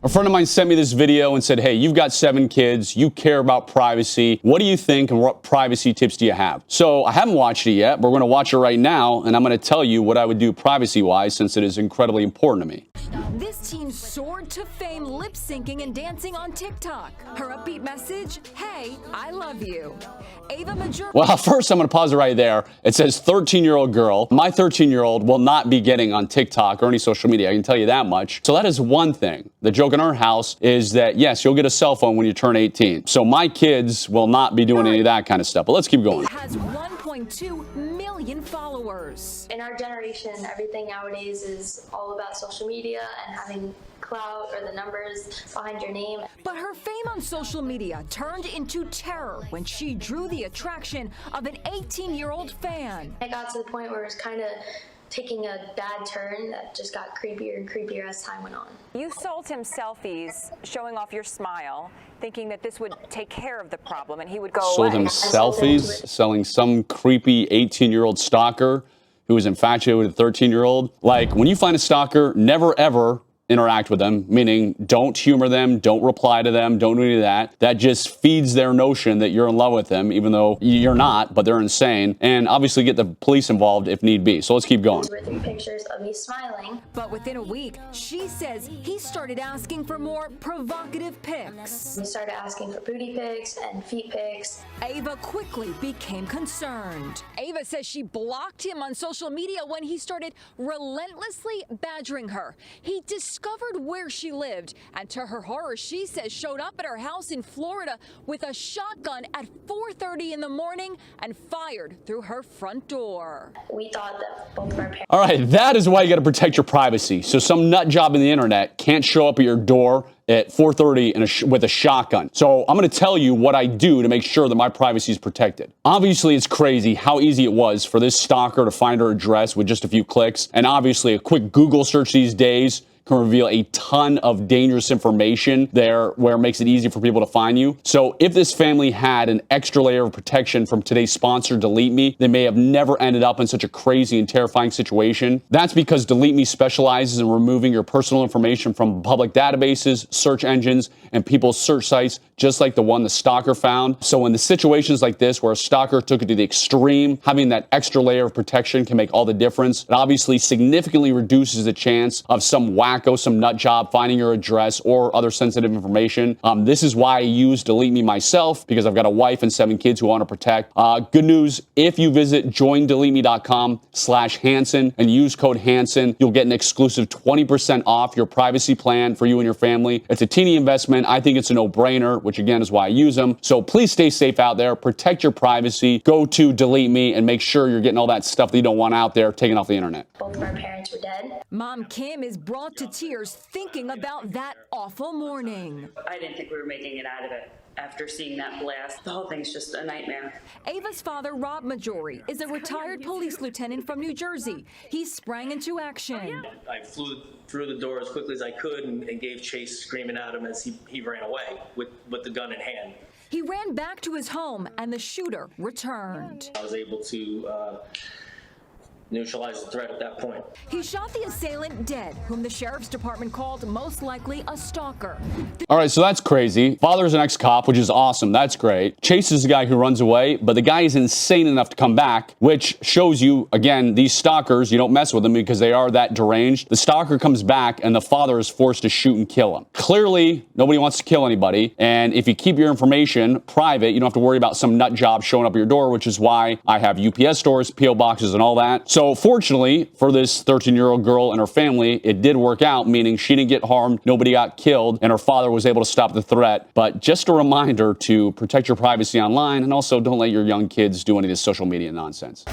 A friend of mine sent me this video and said, hey, you've got 7 kids, you care about privacy. What do you think and what privacy tips do you have? So I haven't watched it yet, but we're going to watch it right now, and I'm going to tell you what I would do privacy-wise since it is incredibly important to me. This teen soared to fame lip-syncing and dancing on TikTok. Her upbeat message, hey, I love you. Ava Major. Well, first I'm going to pause it right there. It says 13-year-old girl. My 13-year-old will not be getting on TikTok or any social media. I can tell you that much. So that is one thing. The joke in our house is that, yes, you'll get a cell phone when you turn 18. So my kids will not be doing any of that kind of stuff. But let's keep going. It has 1.2 million followers. In our generation, everything nowadays is all about social media and having clout or the numbers behind your name. But her fame on social media turned into terror when she drew the attraction of an 18-year-old fan. It got to the point where it was kind of taking a bad turn that just got creepier and creepier as time went on. You sold him selfies showing off your smile, thinking that this would take care of the problem and he would go away. Sold him selfies, selling some creepy 18-year-old stalker who was infatuated with a 13-year-old. Like, when you find a stalker, never ever interact with them, meaning don't humor them, don't reply to them, don't do any of that. That just feeds their notion that you're in love with them, even though you're not, but they're insane. And obviously get the police involved if need be. So let's keep going. 2 or 3 pictures of me smiling. But within a week, she says he started asking for more provocative pics. We started asking for booty pics and feet pics. Ava quickly became concerned. Ava says she blocked him on social media when he started relentlessly badgering her. He discovered where she lived, and to her horror, she says showed up at her house in Florida with a shotgun at 4:30 in the morning and fired through her front door. We thought that both of our parents... All right, that is why you got to protect your privacy. So some nut job in the internet can't show up at your door at 4:30 with a shotgun. So I'm going to tell you what I do to make sure that my privacy is protected. Obviously, it's crazy how easy it was for this stalker to find her address with just a few clicks. And obviously, a quick Google search these days can reveal a ton of dangerous information there where it makes it easy for people to find you. So if this family had an extra layer of protection from today's sponsor, Delete Me, they may have never ended up in such a crazy and terrifying situation. That's because Delete Me specializes in removing your personal information from public databases, search engines, and people's search sites, just like the one the stalker found. So in the situations like this where a stalker took it to the extreme, having that extra layer of protection can make all the difference. It obviously significantly reduces the chance of some some nut job finding your address or other sensitive information. This is why I use Delete Me myself, because I've got a wife and 7 kids who I want to protect. Good news, if you visit joindeleteme.com/Hanson and use code Hanson, you'll get an exclusive 20% off your privacy plan for you and your family. It's a teeny investment. I think it's a no-brainer, which again is why I use them. So please stay safe out there, protect your privacy, go to Delete Me and make sure you're getting all that stuff that you don't want out there taken off the internet. Both of our parents were dead. Mom Kim is brought to tears thinking about that awful morning. I didn't think we were making it out of it after seeing that blast. The whole thing's just a nightmare. Ava's father, Rob Majori, is a retired police lieutenant from New Jersey. He sprang into action. I flew through the door as quickly as I could and gave chase, screaming at him as he ran away with the gun in hand. He ran back to his home and the shooter returned. I was able to neutralize the threat at that point. He shot the assailant dead, whom the sheriff's department called most likely a stalker. All right, so that's crazy. Father's an ex-cop, which is awesome. That's great. Chase is the guy who runs away, but the guy is insane enough to come back, which shows you, again, these stalkers, you don't mess with them because they are that deranged. The stalker comes back and the father is forced to shoot and kill him. Clearly, nobody wants to kill anybody, and if you keep your information private, you don't have to worry about some nut job showing up at your door, which is why I have UPS stores, PO boxes, and all that. So fortunately for this 13-year-old girl and her family, it did work out, meaning she didn't get harmed, nobody got killed, and her father was able to stop the threat. But just a reminder to protect your privacy online, and also don't let your young kids do any of this social media nonsense.